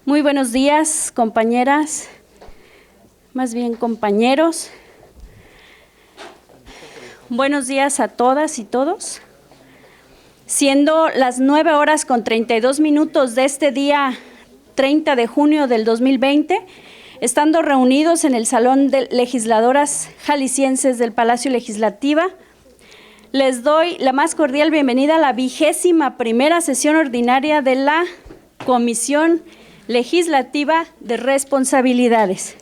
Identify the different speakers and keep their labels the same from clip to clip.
Speaker 1: Muy buenos días, compañeras, más bien compañeros. Buenos días a todas y todos. Siendo las 9:32 de este día 30 de junio del 2020, estando reunidos en el Salón de Legisladoras Jaliscienses del Palacio Legislativa, les doy la más cordial bienvenida a la 21ª sesión ordinaria de la Comisión Legislativa de Responsabilidades.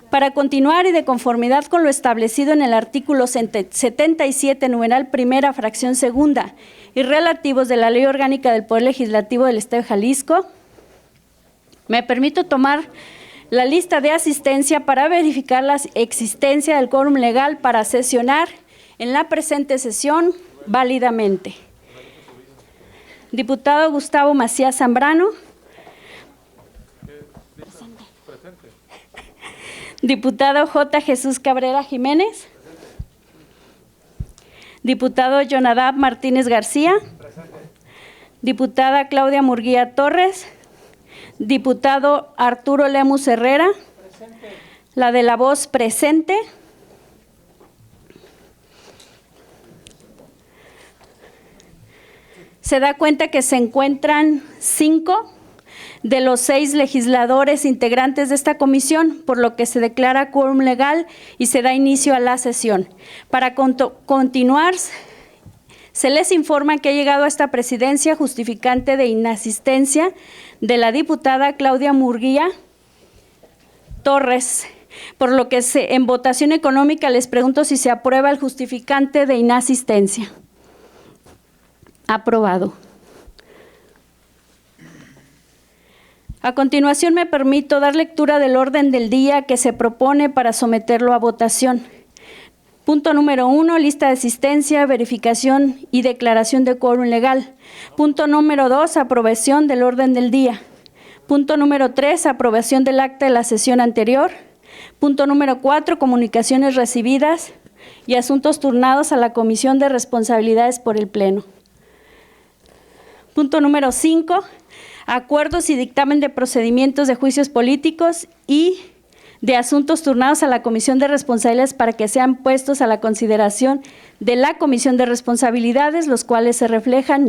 Speaker 1: Para continuar y de conformidad con lo establecido en el artículo 77, numeral primera, fracción segunda, y relativos de la Ley Orgánica del Poder Legislativo del Estado de Jalisco, me permito tomar la lista de asistencia para verificar la existencia del quórum legal para sesionar en la presente sesión válidamente. Diputado Gustavo Macías Zambrano. Presente. Diputado J. Jesús Cabrera Jiménez. Diputado Jonadab Martínez García. Presente. Diputada Claudia Murguía Torres. Diputado Arturo Lemus Herrera. Presente. La de la voz presente. Se da cuenta que se encuentran 5 de los 6 legisladores integrantes de esta comisión, por lo que se declara quórum legal y se da inicio a la sesión. Para continuar, se les informa que ha llegado a esta presidencia justificante de inasistencia de la diputada Claudia Murguía Torres, por lo que en votación económica les pregunto si se aprueba el justificante de inasistencia. Aprobado. A continuación me permito dar lectura del orden del día que se propone para someterlo a votación. Punto número 1, lista de asistencia, verificación y declaración de quórum legal. Punto número 2, aprobación del orden del día. Punto número 3, aprobación del acta de la sesión anterior. Punto número 4, comunicaciones recibidas y asuntos turnados a la Comisión de Responsabilidades por el Pleno. Punto número 5, acuerdos y dictamen de procedimientos de juicios políticos y de asuntos turnados a la Comisión de Responsabilidades para que sean puestos a la consideración de la Comisión de Responsabilidades, los cuales se reflejan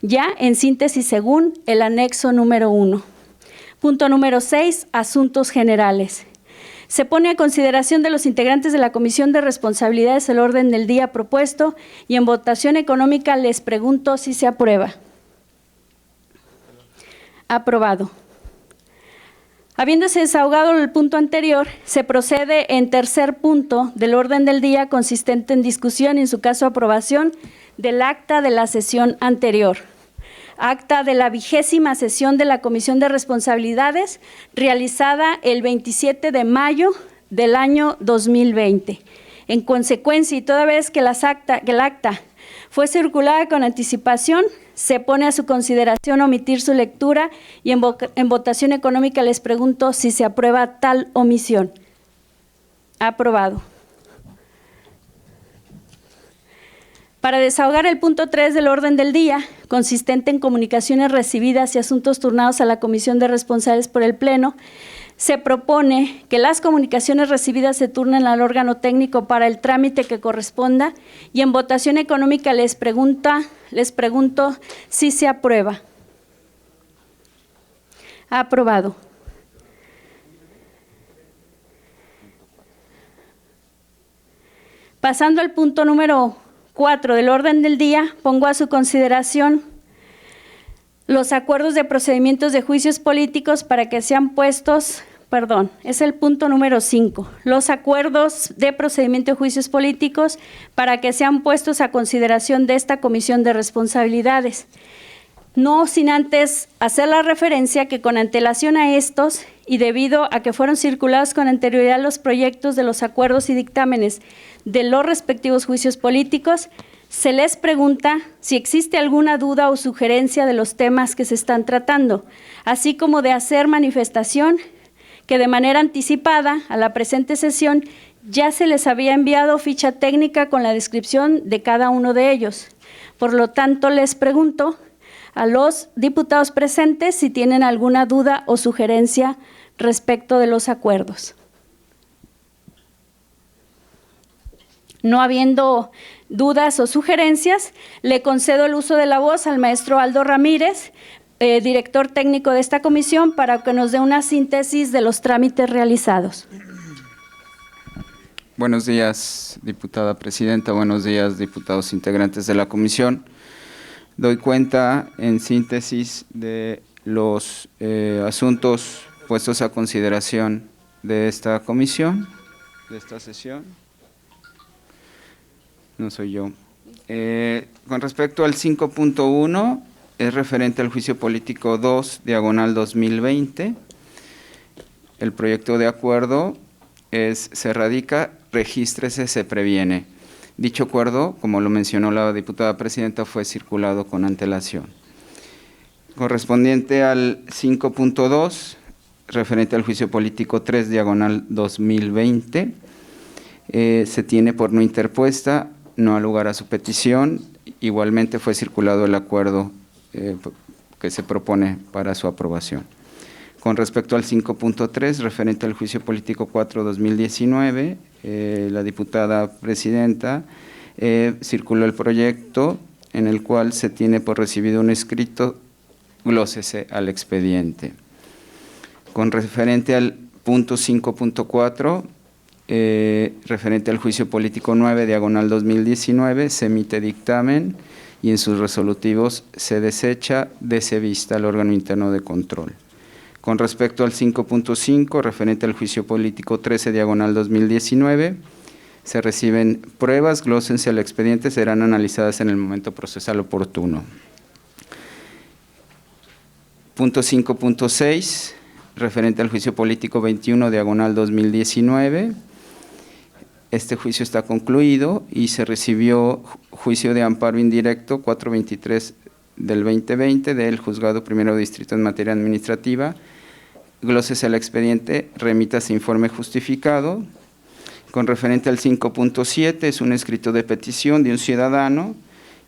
Speaker 1: ya en síntesis según el anexo número 1. Punto número 6, asuntos generales. Se pone a consideración de los integrantes de la Comisión de Responsabilidades el orden del día propuesto y en votación económica les pregunto si se aprueba. Aprobado. Habiéndose desahogado el punto anterior, se procede en tercer punto del orden del día consistente en discusión y en su caso aprobación del acta de la sesión anterior. Acta de la 20ª sesión de la Comisión de Responsabilidades realizada el 27 de mayo del año 2020. En consecuencia, y toda vez que el acta fue circulada con anticipación, se pone a su consideración omitir su lectura y en votación económica les pregunto si se aprueba tal omisión. Aprobado. Para desahogar el punto 3 del orden del día, consistente en comunicaciones recibidas y asuntos turnados a la Comisión de Responsabilidades por el Pleno, se propone que las comunicaciones recibidas se turnen al órgano técnico para el trámite que corresponda y en votación económica les pregunto si se aprueba. Aprobado. Pasando al punto número 4 del orden del día, pongo a su consideración los acuerdos de procedimientos de juicios políticos para que sean puestos, es el punto número 5, los acuerdos de procedimiento de juicios políticos para que sean puestos a consideración de esta Comisión de Responsabilidades. No sin antes hacer la referencia que con antelación a estos y debido a que fueron circulados con anterioridad los proyectos de los acuerdos y dictámenes de los respectivos juicios políticos, se les pregunta si existe alguna duda o sugerencia de los temas que se están tratando, así como de hacer manifestación que de manera anticipada a la presente sesión ya se les había enviado ficha técnica con la descripción de cada uno de ellos. Por lo tanto, les pregunto a los diputados presentes si tienen alguna duda o sugerencia respecto de los acuerdos. No habiendo dudas o sugerencias, le concedo el uso de la voz al maestro Aldo Ramírez, director técnico de esta comisión, para que nos dé una síntesis de los trámites realizados.
Speaker 2: Buenos días, diputada presidenta. Buenos días, diputados integrantes de la comisión. Doy cuenta en síntesis de los asuntos puestos a consideración de esta comisión, de esta sesión. No soy yo. Con respecto al 5.1, es referente al juicio político 2, diagonal 2020. El proyecto de acuerdo se radica, regístrese, se previene. Dicho acuerdo, como lo mencionó la diputada presidenta, fue circulado con antelación. Correspondiente al 5.2, referente al juicio político 3, diagonal 2020, se tiene por no interpuesta, no ha lugar a su petición. Igualmente fue circulado el acuerdo que se propone para su aprobación. Con respecto al 5.3, referente al juicio político 4-2019, la diputada presidenta circuló el proyecto en el cual se tiene por recibido un escrito, glósese al expediente. Con referente al punto 5.4, referente al juicio político 9, diagonal 2019, se emite dictamen y en sus resolutivos se desecha, dese vista al órgano interno de control. Con respecto al 5.5, referente al juicio político 13, diagonal 2019, se reciben pruebas, glósense al expediente, serán analizadas en el momento procesal oportuno. Punto 5.6, referente al juicio político 21, diagonal 2019, este juicio está concluido y se recibió juicio de amparo indirecto 423 del 2020 del Juzgado Primero Distrito en materia administrativa. Glósese al expediente, remítase informe justificado. Con referente al 5.7, es un escrito de petición de un ciudadano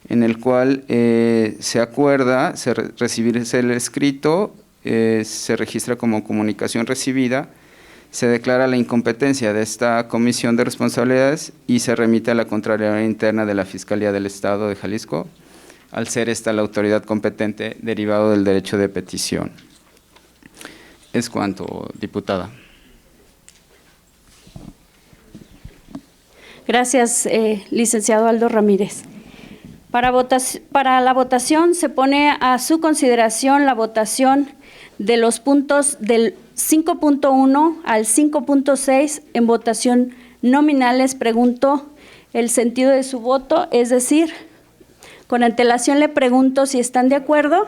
Speaker 2: en el cual se acuerda recibirse el escrito, se registra como comunicación recibida, se declara la incompetencia de esta comisión de responsabilidades y se remite a la Contraloría Interna de la Fiscalía del Estado de Jalisco, al ser esta la autoridad competente derivado del derecho de petición. Es cuanto, diputada.
Speaker 1: Gracias, licenciado Aldo Ramírez. Para la votación se pone a su consideración la votación de los puntos del 5.1 al 5.6 en votación nominal. Les pregunto el sentido de su voto, es decir, con antelación le pregunto si están de acuerdo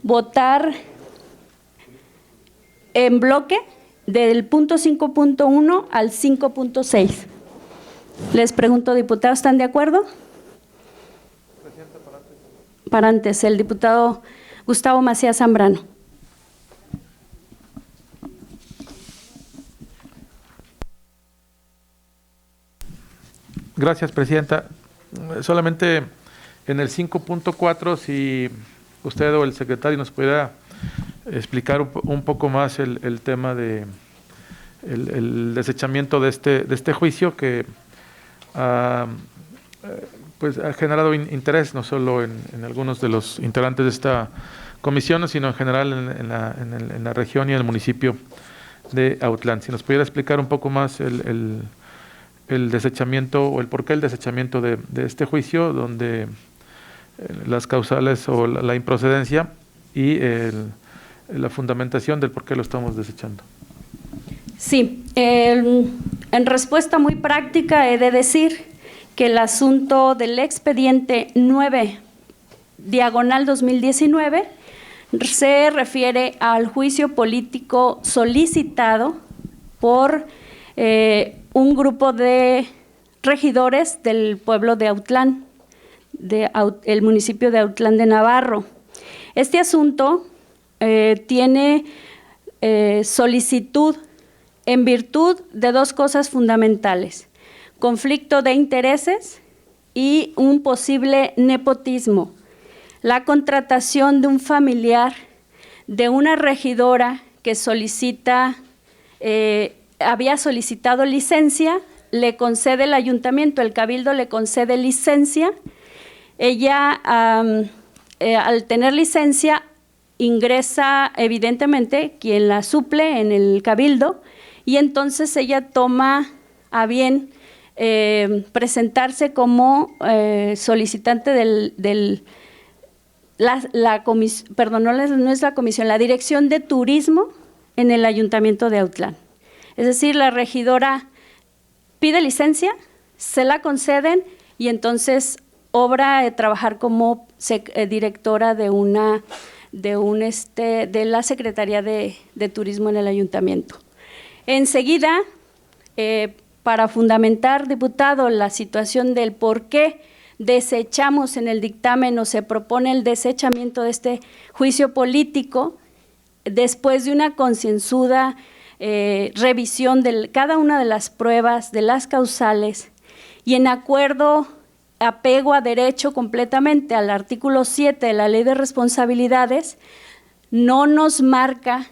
Speaker 1: votar en bloque del punto 5.1 al 5.6. Les pregunto, diputados, ¿están de acuerdo? Para antes, el diputado Gustavo Macías Zambrano.
Speaker 3: Gracias, presidenta. Solamente en el 5.4, si usted o el secretario nos pudiera explicar un poco más el tema de el desechamiento de este juicio que pues ha generado interés no solo en algunos de los integrantes de esta comisión, sino en general en la región y en el municipio de Autlán. Si nos pudiera explicar un poco más el desechamiento o el porqué del desechamiento de este juicio, donde las causales o la improcedencia y la fundamentación del por qué lo estamos desechando.
Speaker 1: Sí, en respuesta muy práctica he de decir que el asunto del expediente 9, diagonal 2019, se refiere al juicio político solicitado por un grupo de regidores del pueblo de Autlán, el municipio de Autlán de Navarro. Este asunto tiene solicitud en virtud de dos cosas fundamentales: conflicto de intereses y un posible nepotismo. la contratación de un familiar de una regidora que había solicitado licencia, le concede el ayuntamiento, el cabildo le concede licencia. Ella, al tener licencia, ingresa evidentemente quien la suple en el cabildo, y entonces ella toma a bien presentarse como solicitante la Dirección de Turismo en el Ayuntamiento de Autlán. Es decir, la regidora pide licencia, se la conceden y entonces obra trabajar como directora de la Secretaría de Turismo en el Ayuntamiento. Enseguida, para fundamentar, diputado, la situación del por qué desechamos en el dictamen o se propone el desechamiento de este juicio político, después de una concienzuda revisión de cada una de las pruebas, de las causales, y en apego a derecho completamente al artículo 7 de la Ley de Responsabilidades, no nos marca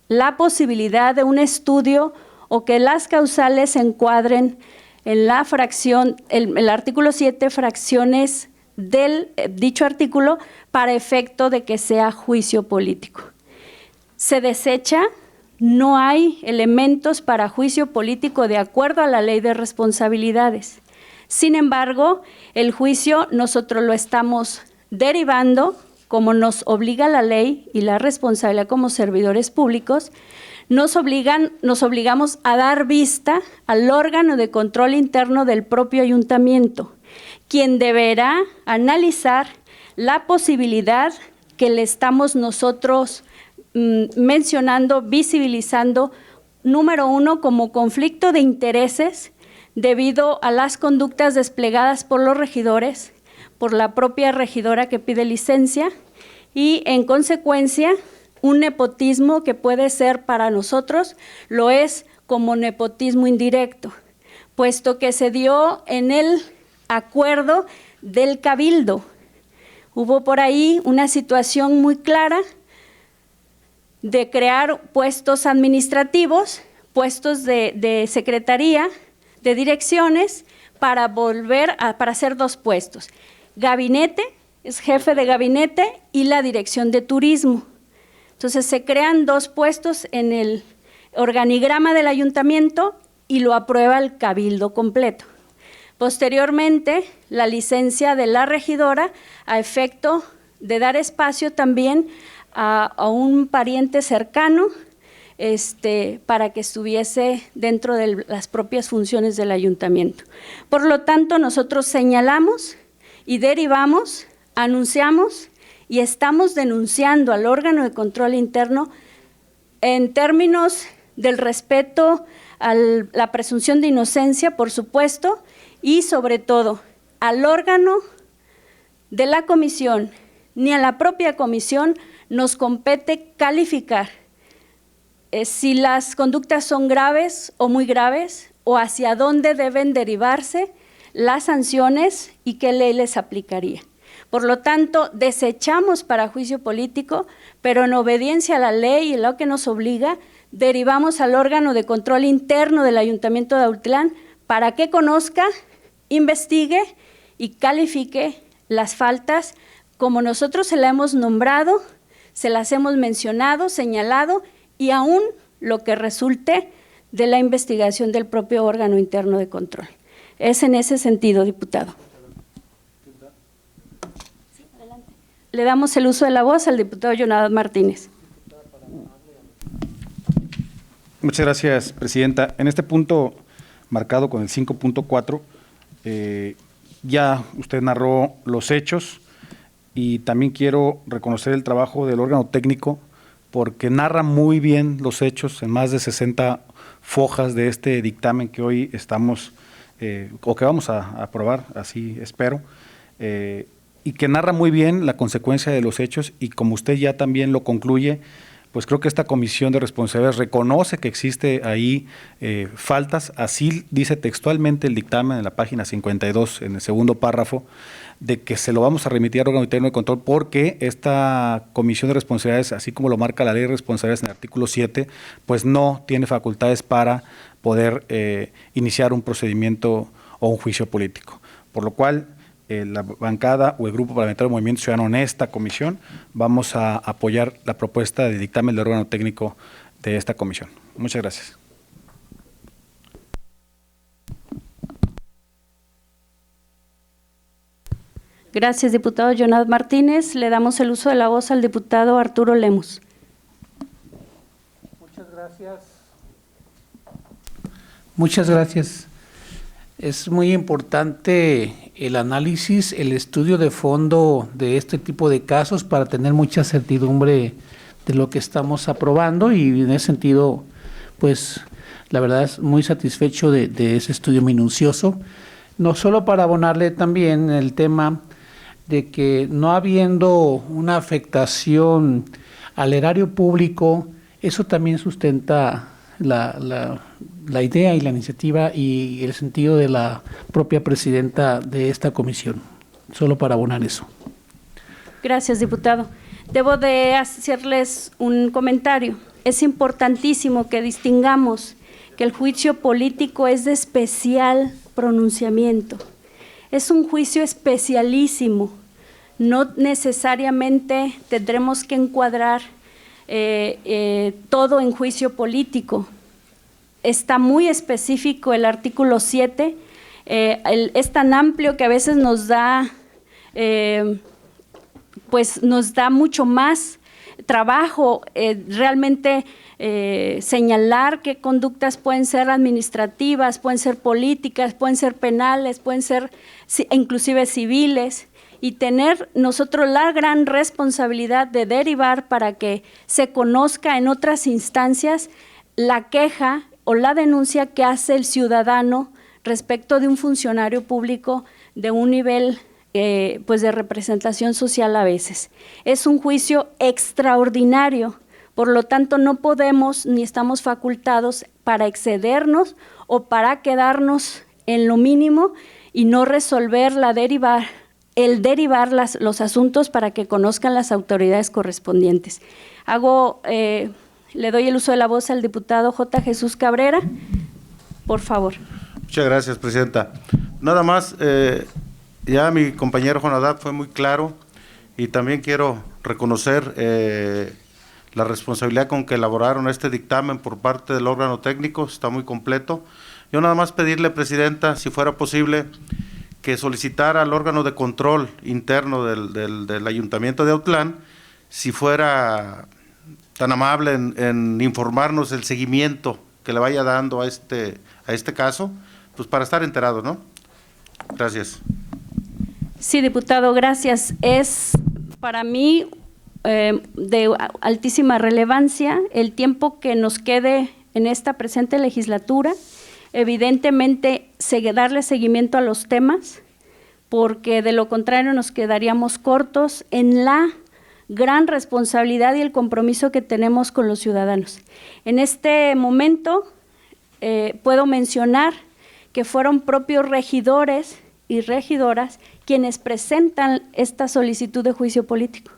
Speaker 1: la posibilidad de un estudio o que las causales se encuadren en la fracción, el artículo 7, fracciones del dicho artículo, para efecto de que sea juicio político. Se desecha, no hay elementos para juicio político de acuerdo a la Ley de Responsabilidades. Sin embargo, el juicio nosotros lo estamos derivando, como nos obliga la ley y la responsabilidad como servidores públicos, nos obligamos a dar vista al órgano de control interno del propio ayuntamiento, quien deberá analizar la posibilidad que le estamos nosotros mencionando, visibilizando, número 1, como conflicto de intereses debido a las conductas desplegadas por los regidores, por la propia regidora que pide licencia, y en consecuencia un nepotismo que puede ser para nosotros, lo es como nepotismo indirecto, puesto que se dio en el acuerdo del cabildo. Hubo por ahí una situación muy clara de crear puestos administrativos, puestos de secretaría, de direcciones, para hacer 2 puestos. Gabinete, es jefe de gabinete, y la dirección de turismo. Entonces se crean 2 puestos en el organigrama del ayuntamiento y lo aprueba el cabildo completo. Posteriormente, la licencia de la regidora a efecto de dar espacio también a un pariente cercano para que estuviese dentro de las propias funciones del ayuntamiento. Por lo tanto, nosotros señalamos y derivamos, anunciamos y estamos denunciando al órgano de control interno en términos del respeto a la presunción de inocencia, por supuesto, y sobre todo al órgano de la comisión, ni a la propia comisión nos compete calificar si las conductas son graves o muy graves, o hacia dónde deben derivarse las sanciones y qué ley les aplicaría. Por lo tanto, desechamos para juicio político, pero en obediencia a la ley y lo que nos obliga, derivamos al órgano de control interno del Ayuntamiento de Autlán para que conozca, investigue y califique las faltas como nosotros se las hemos nombrado, se las hemos mencionado, señalado, y aún lo que resulte de la investigación del propio órgano interno de control. Es en ese sentido, diputado. Sí, adelante. Le damos el uso de la voz al diputado Jonadab Martínez.
Speaker 4: Muchas gracias, presidenta. En este punto marcado con el 5.4, ya usted narró los hechos y también quiero reconocer el trabajo del órgano técnico porque narra muy bien los hechos en más de 60 fojas de este dictamen que hoy estamos, o que vamos a aprobar, así espero, y que narra muy bien la consecuencia de los hechos y como usted ya también lo concluye, pues creo que esta comisión de responsabilidades reconoce que existe ahí faltas, así dice textualmente el dictamen en la página 52, en el segundo párrafo, de que se lo vamos a remitir al órgano interno de control porque esta comisión de responsabilidades, así como lo marca la ley de responsabilidades en el artículo 7, pues no tiene facultades para poder iniciar un procedimiento o un juicio político. Por lo cual, la bancada o el Grupo Parlamentario Movimiento Ciudadano en esta comisión vamos a apoyar la propuesta de dictamen del órgano técnico de esta comisión. Muchas gracias.
Speaker 1: Gracias, diputado Jonás Martínez. Le damos el uso de la voz al diputado Arturo Lemus.
Speaker 5: Muchas gracias. Muchas gracias. Es muy importante el análisis, el estudio de fondo de este tipo de casos para tener mucha certidumbre de lo que estamos aprobando y en ese sentido, pues la verdad es muy satisfecho de ese estudio minucioso, no solo para abonarle también el tema de que no habiendo una afectación al erario público, eso también sustenta la idea y la iniciativa y el sentido de la propia presidenta de esta comisión. Solo para abonar eso.
Speaker 1: Gracias, diputado. Debo de hacerles un comentario. Es importantísimo que distingamos que el juicio político es de especial pronunciamiento. Es un juicio especialísimo. No necesariamente tendremos que encuadrar todo en juicio político. Está muy específico el artículo 7, es tan amplio que a veces nos da, pues nos da mucho más trabajo realmente señalar qué conductas pueden ser administrativas, pueden ser políticas, pueden ser penales, pueden ser inclusive civiles, y tener nosotros la gran responsabilidad de derivar para que se conozca en otras instancias la queja o la denuncia que hace el ciudadano respecto de un funcionario público de un nivel pues de representación social a veces. Es un juicio extraordinario, por lo tanto no podemos ni estamos facultados para excedernos o para quedarnos en lo mínimo y no resolver derivar los asuntos para que conozcan las autoridades correspondientes. Le doy el uso de la voz al diputado J. Jesús Cabrera, por favor.
Speaker 6: Muchas gracias, presidenta. Nada más, ya mi compañero Jonadab fue muy claro y también quiero reconocer la responsabilidad con que elaboraron este dictamen por parte del órgano técnico, está muy completo. Yo nada más pedirle, presidenta, si fuera posible, que solicitara al órgano de control interno del Ayuntamiento de Autlán, si fuera tan amable en informarnos el seguimiento que le vaya dando a este caso, pues para estar enterados, ¿no? Gracias.
Speaker 1: Sí, diputado, gracias. Es para mí de altísima relevancia el tiempo que nos quede en esta presente legislatura. Evidentemente, darle seguimiento a los temas, porque de lo contrario nos quedaríamos cortos en la gran responsabilidad y el compromiso que tenemos con los ciudadanos. En este momento puedo mencionar que fueron propios regidores y regidoras quienes presentan esta solicitud de juicio político.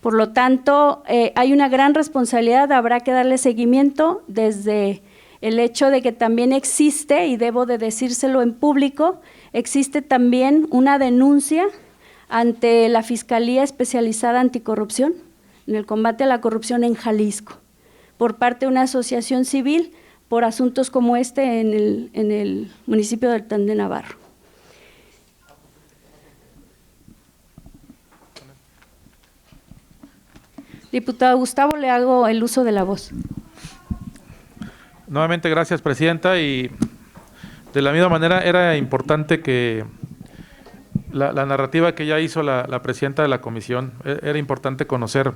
Speaker 1: Por lo tanto, hay una gran responsabilidad, habrá que darle seguimiento desde el hecho de que también existe, y debo de decírselo en público, existe también una denuncia ante la Fiscalía Especializada Anticorrupción, en el combate a la corrupción en Jalisco, por parte de una asociación civil por asuntos como este en el municipio de Autlán de Navarro. Diputado Gustavo, le hago el uso de la voz.
Speaker 3: Nuevamente, gracias, presidenta. Y de la misma manera, era importante que la narrativa que ya hizo la presidenta de la comisión, era importante conocer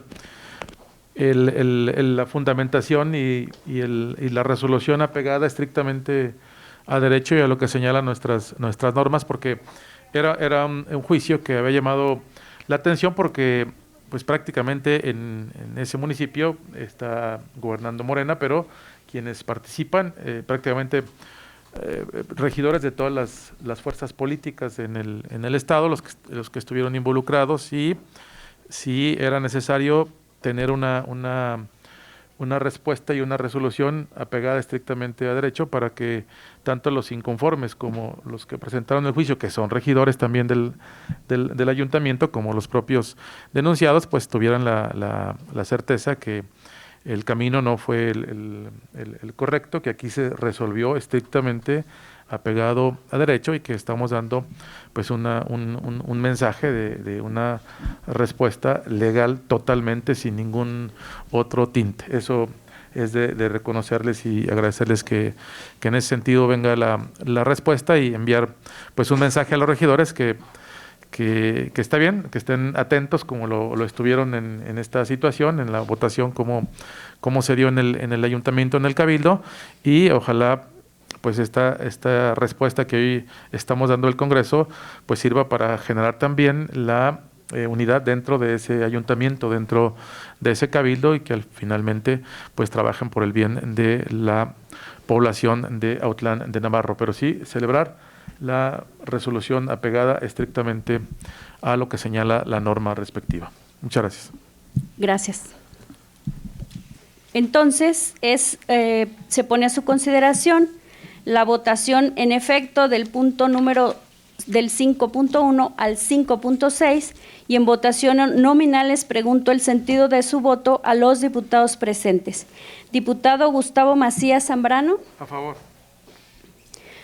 Speaker 3: la fundamentación y la resolución apegada estrictamente a derecho y a lo que señalan nuestras normas, porque era un juicio que había llamado la atención porque pues prácticamente en ese municipio está gobernando Morena, pero quienes participan prácticamente regidores de todas las fuerzas políticas en el estado, los que estuvieron involucrados, y si era necesario tener una respuesta y una resolución apegada estrictamente a derecho para que tanto los inconformes como los que presentaron el juicio, que son regidores también del ayuntamiento, como los propios denunciados, pues tuvieran la certeza que el camino no fue el correcto, que aquí se resolvió estrictamente apegado a derecho y que estamos dando pues un mensaje de una respuesta legal totalmente sin ningún otro tinte. Eso es de reconocerles y agradecerles que en ese sentido venga la respuesta y enviar pues un mensaje a los regidores que está bien, que estén atentos como lo estuvieron en esta situación, en la votación como se dio en el ayuntamiento, en el cabildo, y ojalá pues esta respuesta que hoy estamos dando al Congreso pues sirva para generar también la unidad dentro de ese ayuntamiento, dentro de ese cabildo, y que finalmente pues trabajen por el bien de la población de Autlán de Navarro. Pero sí celebrar la resolución apegada estrictamente a lo que señala la norma respectiva. Muchas gracias.
Speaker 1: Gracias. Entonces, se pone a su consideración la votación en efecto del punto número del 5.1 al 5.6, y en votación nominal les pregunto el sentido de su voto a los diputados presentes. Diputado Gustavo Macías Zambrano.
Speaker 3: A favor.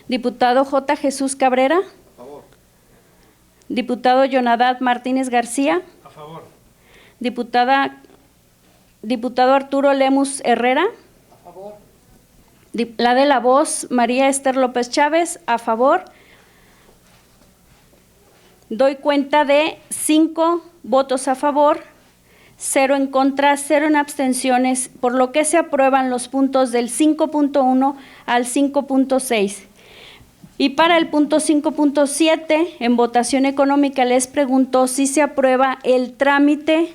Speaker 1: Diputado J. Jesús Cabrera.
Speaker 6: A favor.
Speaker 1: Diputado Yonadad Martínez García.
Speaker 3: A favor.
Speaker 1: Diputado Arturo Lemus Herrera.
Speaker 6: A favor.
Speaker 1: La de la voz, María Esther López Chávez. A favor. Doy cuenta de 5 votos a favor, 0 en contra, 0 en abstenciones, por lo que se aprueban los puntos del 5.1 al 5.6. Y para el punto 5.7, en votación económica, les pregunto si se aprueba el trámite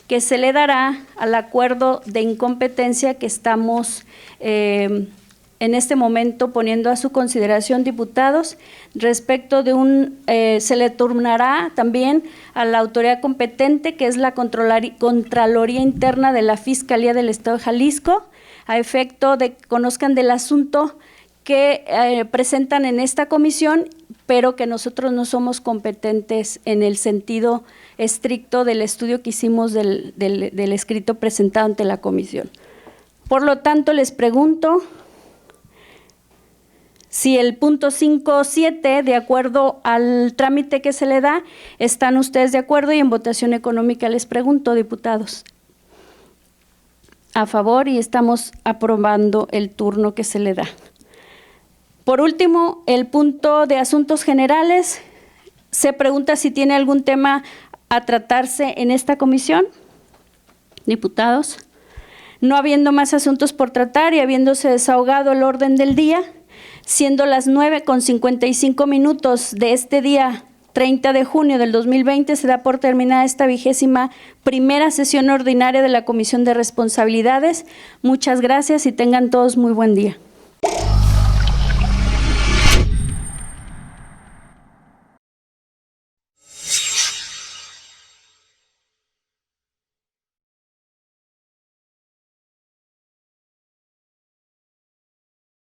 Speaker 1: que se le dará al acuerdo de incompetencia que estamos en este momento poniendo a su consideración, diputados, respecto de se le turnará también a la autoridad competente, que es la Contraloría Interna de la Fiscalía del Estado de Jalisco, a efecto de que conozcan del asunto que presentan en esta comisión, pero que nosotros no somos competentes en el sentido estricto del estudio que hicimos del escrito presentado ante la comisión. Por lo tanto, les pregunto si el punto 5.7, de acuerdo al trámite que se le da, ¿están ustedes de acuerdo? Y en votación económica les pregunto, diputados. A favor, y estamos aprobando el turno que se le da. Por último, el punto de asuntos generales, se pregunta si tiene algún tema a tratarse en esta comisión. Diputados, no habiendo más asuntos por tratar y habiéndose desahogado el orden del día, siendo las 9:55 de este día 30 de junio del 2020, se da por terminada esta 21ª sesión ordinaria de la Comisión de Responsabilidades. Muchas gracias y tengan todos muy buen día.